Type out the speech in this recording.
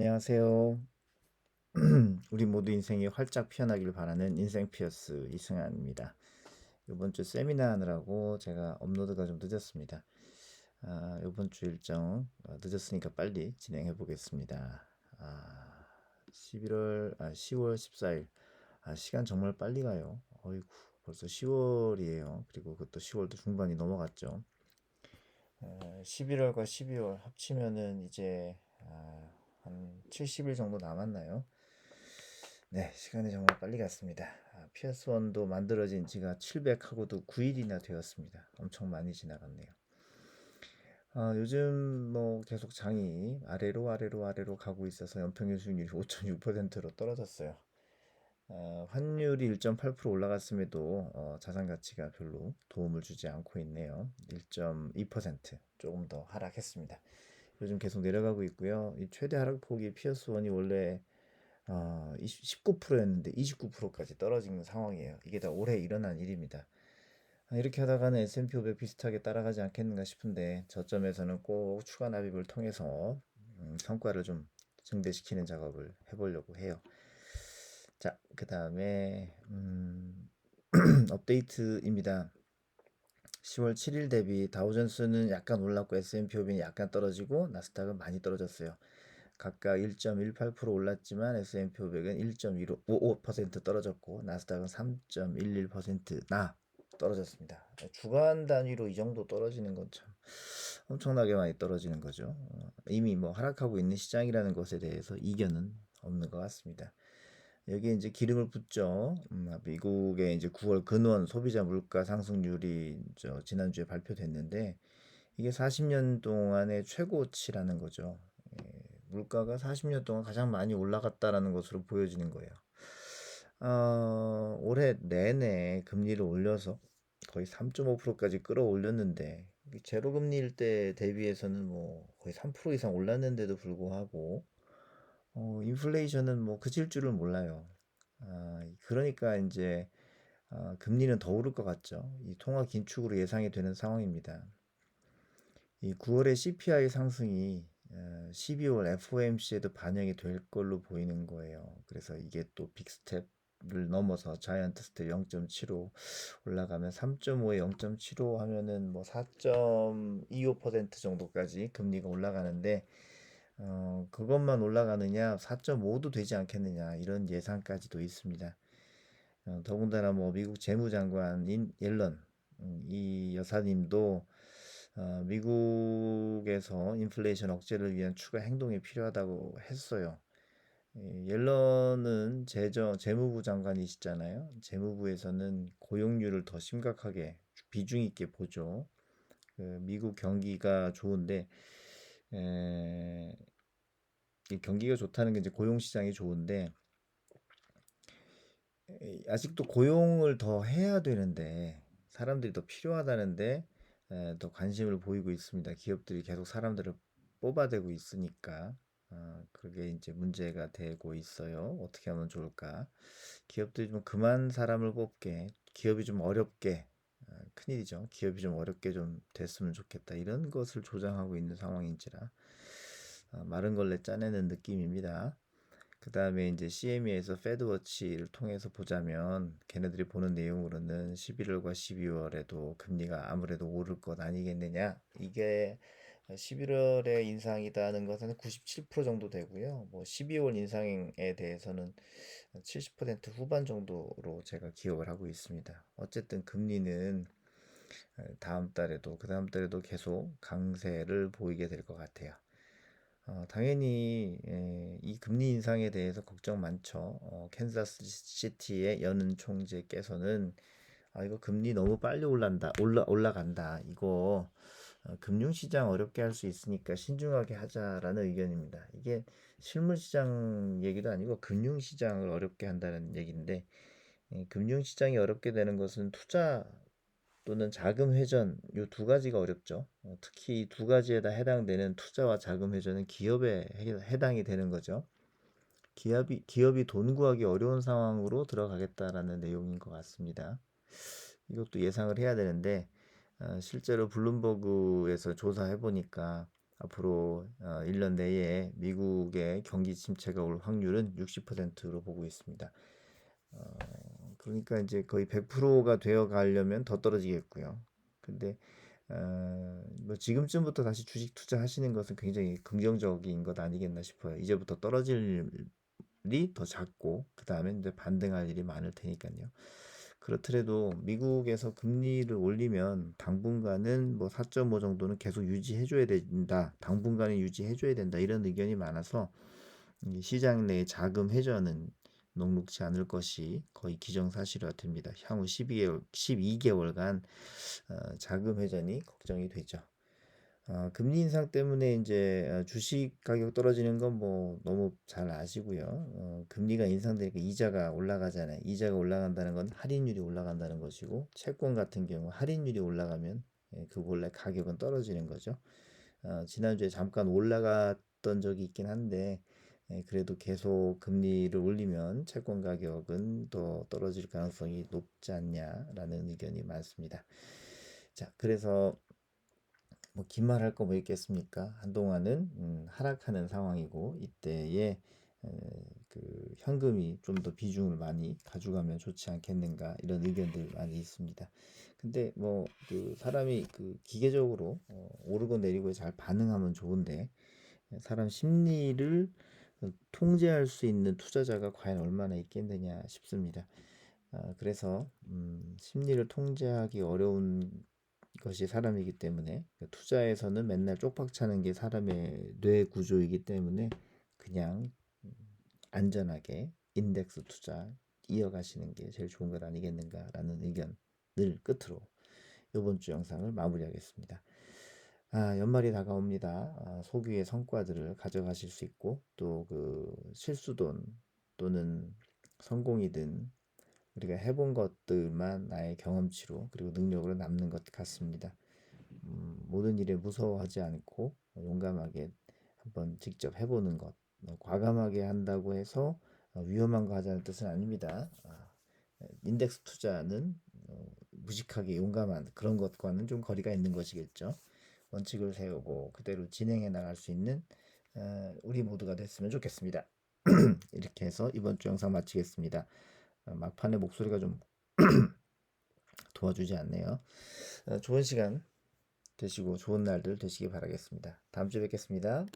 안녕하세요. 우리 모두 인생이 활짝 피어나길 바라는 인생 피어스 이승환입니다. 이번 주 세미나 하느라고 제가 업로드가 좀 늦었습니다. 이번 주 일정 늦었으니까 빨리 진행해 보겠습니다. 10월 14일. 시간 정말 빨리 가요. 어이구, 벌써 10월이에요. 그리고 그것도 10월도 중반이 넘어갔죠. 11월과 12월 합치면은 이제 한 70일 정도 남았나요? 네, 시간이 정말 빨리 갔습니다. PS1도 만들어진 지가 700하고도 9일이나 되었습니다. 엄청 많이 지나갔네요. 요즘 뭐 계속 장이 아래로 가고 있어서 연평균 수익률이 5.6%로 떨어졌어요. 환율이 1.8% 올라갔음에도 자산 가치가 별로 도움을 주지 않고 있네요. 1.2% 조금 더 하락했습니다. 요즘 계속 내려가고 있고요. 이 최대 하락폭이 피어스원이 원래 19%였는데 29%까지 떨어진 상황이에요. 이게 다 올해 일어난 일입니다. 이렇게 하다가는 S&P 500 비슷하게 따라가지 않겠는가 싶은데 저점에서는 꼭 추가 납입을 통해서 성과를 좀 증대시키는 작업을 해보려고 해요. 자, 그 다음에 업데이트입니다. 10월 7일 대비 다우존스는 약간 올랐고 S&P 500이 약간 떨어지고 나스닥은 많이 떨어졌어요. 각각 1.18% 올랐지만 S&P 500은 1.55% 떨어졌고 나스닥은 3.11%나 떨어졌습니다. 주간 단위로 이 정도 떨어지는 건 참 엄청나게 많이 떨어지는 거죠. 이미 뭐 하락하고 있는 시장이라는 것에 대해서 이견은 없는 것 같습니다. 여기에 이제 기름을 붓죠. 미국의 이제 9월 근원 소비자 물가 상승률이 지난주에 발표됐는데 이게 40년 동안의 최고치라는 거죠. 물가가 40년 동안 가장 많이 올라갔다라는 것으로 보여지는 거예요. 올해 내내 금리를 올려서 거의 3.5%까지 끌어올렸는데 제로 금리일 때 대비해서는 뭐 거의 3% 이상 올랐는데도 불구하고 인플레이션은 뭐 그칠 줄을 몰라요. 그러니까 이제 금리는 더 오를 것 같죠. 이 통화 긴축으로 예상이 되는 상황입니다. 이 9월의 CPI 상승이 12월 FOMC에도 반영이 될 걸로 보이는 거예요. 그래서 이게 또 빅스텝을 넘어서 자이언트 스텝 0.75 올라가면 3.5에 0.75 하면은 뭐 4.25% 정도까지 금리가 올라가는데 그것만 올라가느냐 4.5도 되지 않겠느냐 이런 예상까지도 있습니다. 더군다나 뭐 미국 재무장관인 옐런 이 여사님도 미국에서 인플레이션 억제를 위한 추가 행동이 필요하다고 했어요. 옐런은 재무부 장관이시잖아요. 재무부에서는 고용률을 더 심각하게 비중 있게 보죠. 미국 경기가 좋은데 에, 이 경기가 좋다는 게 이제 고용 시장이 좋은데 아직도 고용을 더 해야 되는데 사람들이 더 필요하다는데 더 관심을 보이고 있습니다. 기업들이 계속 사람들을 뽑아대고 있으니까 그게 이제 문제가 되고 있어요. 어떻게 하면 좋을까? 기업들이 좀 그만 사람을 뽑게, 기업이 좀 어렵게 큰일이죠. 기업이 좀 어렵게 좀 됐으면 좋겠다. 이런 것을 조장하고 있는 상황인지라 마른 걸레 짜내는 느낌입니다. 그 다음에 이제 CME에서 패드워치를 통해서 보자면 걔네들이 보는 내용으로는 11월과 12월에도 금리가 아무래도 오를 것 아니겠느냐. 이게 11월의 인상이다는 것은 97% 정도 되고요. 뭐 12월 인상에 대해서는 70% 후반 정도로 제가 기억을 하고 있습니다. 어쨌든 금리는 다음 달에도 그 다음 달에도 계속 강세를 보이게 될 것 같아요. 당연히 이 금리 인상에 대해서 걱정 많죠. 캔자스 시티의 연은 총재께서는 이거 금리 너무 빨리 올라간다. 이거 금융시장 어렵게 할 수 있으니까 신중하게 하자라는 의견입니다. 이게 실물시장 얘기도 아니고 금융시장을 어렵게 한다는 얘기인데 금융시장이 어렵게 되는 것은 투자 또는 자금 회전 이 두 가지가 어렵죠. 특히 이 두 가지에다 해당되는 투자와 자금 회전은 기업에 해당이 되는 거죠. 기업이 돈 구하기 어려운 상황으로 들어가겠다라는 내용인 것 같습니다. 이것도 예상을 해야 되는데 실제로 블룸버그에서 조사해 보니까 앞으로 1년 내에 미국의 경기 침체가 올 확률은 60%로 보고 있습니다. 그러니까 이제 거의 100%가 되어 가려면 더 떨어지겠고요. 근데 뭐 지금쯤부터 다시 주식 투자하시는 것은 굉장히 긍정적인 것 아니겠나 싶어요. 이제부터 떨어질 일이 더 작고 그 다음에 이제 반등할 일이 많을 테니까요. 그렇더라도 미국에서 금리를 올리면 당분간은 뭐 4.5 정도는 계속 유지해줘야 된다. 당분간은 유지해줘야 된다. 이런 의견이 많아서 시장 내의 자금 회전은 녹록지 않을 것이 거의 기정사실화 됩니다. 향후 12개월간 자금 회전이 걱정이 되죠. 금리 인상 때문에 이제 주식 가격 떨어지는 건 뭐 너무 잘 아시고요. 금리가 인상되니까 이자가 올라가잖아요. 이자가 올라간다는 건 할인율이 올라간다는 것이고, 채권 같은 경우 할인율이 올라가면 그 원래 가격은 떨어지는 거죠. 지난주에 잠깐 올라갔던 적이 있긴 한데, 그래도 계속 금리를 올리면 채권 가격은 더 떨어질 가능성이 높지 않냐라는 의견이 많습니다. 자, 그래서 뭐 긴 말 할 거 뭐 있겠습니까? 한동안은 하락하는 상황이고 이때에 그 현금이 좀 더 비중을 많이 가져가면 좋지 않겠는가 이런 의견들 많이 있습니다. 근데 뭐 그 사람이 그 기계적으로 오르고 내리고에 잘 반응하면 좋은데 사람 심리를 통제할 수 있는 투자자가 과연 얼마나 있겠느냐 싶습니다. 그래서 심리를 통제하기 어려운 것이 사람이기 때문에 투자에서는 맨날 쪽박 차는 게 사람의 뇌 구조이기 때문에 그냥 안전하게 인덱스 투자 이어가시는 게 제일 좋은 것 아니겠는가라는 의견을 끝으로 이번 주 영상을 마무리하겠습니다. 연말이 다가옵니다. 소규의 성과들을 가져가실 수 있고 또 그 실수돈 또는 성공이든 우리가 해본 것들만 나의 경험치로 그리고 능력으로 남는 것 같습니다. 모든 일에 무서워하지 않고 용감하게 한번 직접 해보는 것. 과감하게 한다고 해서 위험한 거 하자는 뜻은 아닙니다. 인덱스 투자는 무식하게 용감한 그런 것과는 좀 거리가 있는 것이겠죠. 원칙을 세우고 그대로 진행해 나갈 수 있는 우리 모두가 됐으면 좋겠습니다. 이렇게 해서 이번 주 영상 마치겠습니다. 막판에 목소리가 좀 도와주지 않네요. 좋은 시간 되시고 좋은 날들 되시기 바라겠습니다. 다음 주에 뵙겠습니다.